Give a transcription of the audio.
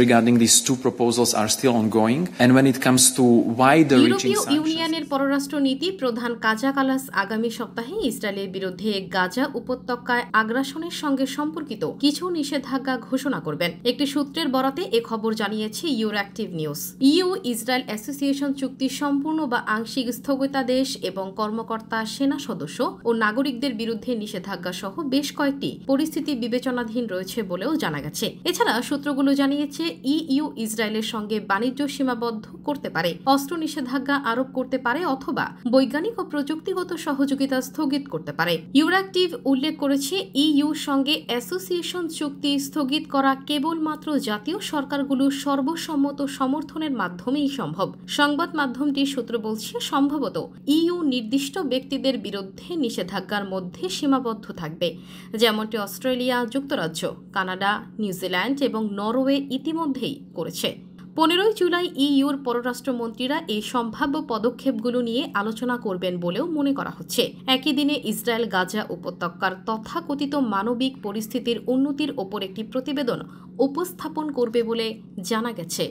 regarding these two proposals are still ongoing, and when it comes to wider-reaching ইউরোপীয় sanctions. ইউনিয়নের পররাষ্ট্র নীতি প্রধান কাজা কালাস আগামী সপ্তাহে ইসরায়েলের বিরুদ্ধে গাজা উপত্যকায় আগ্রাসনের সঙ্গে সম্পর্কিত কিছু নিষেধাজ্ঞা ঘোষণা করবেন। একটি সূত্রের বরাতে এ খবর জানিয়েছে ইউরোঅ্যাক্টিভ নিউজ। ইউ ইসরায়েল অ্যাসোসিয়েশন চুক্তি সম্পূর্ণ বা আংশিক স্থগিতাদেশ এবং কর্মকর্তা, সেনা সদস্য ও নাগরিকদের বিরুদ্ধে নিষেধাজ্ঞা সহ বেশ কয়েকটি পরিস্থিতি বিবেচনাধীন রয়েছে বলেও জানা গেছে। এছাড়া সূত্রগুলো জানিয়েছে ইউ ইসরায়েলের সঙ্গে বাণিজ্য সীমাবদ্ধ করতে পারে, অস্ত্র নিষেধাজ্ঞা আরোপ করতে পারে অথবা বৈজ্ঞানিক ও প্রযুক্তিগত সহযোগিতা স্থগিত করতে পারে। ইউরোঅ্যাক্টিভ উল্লেখ করেছে ইউর সঙ্গে অ্যাসোসিয়েশন চুক্তি স্থগিত করা কেবলমাত্র জাতীয় সরকারগুলোর সর্বসম্মত সমর্থনের মাধ্যমেই সম্ভব। সংবাদ মাধ্যমটির সূত্র বলছে, সম্ভবত ইউ নির্দিষ্ট ব্যক্তিদের বিরুদ্ধে নিষেধাজ্ঞার মধ্যে সীমাবদ্ধ থাকবে, যেমনটি অস্ট্রেলিয়া, যুক্তরাজ্য, কানাডা, নিউজিল্যান্ড এবং নরওয়ে ইতিমধ্যেই করেছে। 15 জুলাই ইউর পররাষ্ট্রমন্ত্রীরা এই সম্ভাব্য পদক্ষেপগুলো নিয়ে আলোচনা করবেন বলেও মনে করা হচ্ছে। একই দিনে ইসরায়েল গাজা উপত্যকার তথাকথিত মানবিক পরিস্থিতির উন্নতির ওপর একটি প্রতিবেদন উপস্থাপন করবে বলে জানা গেছে।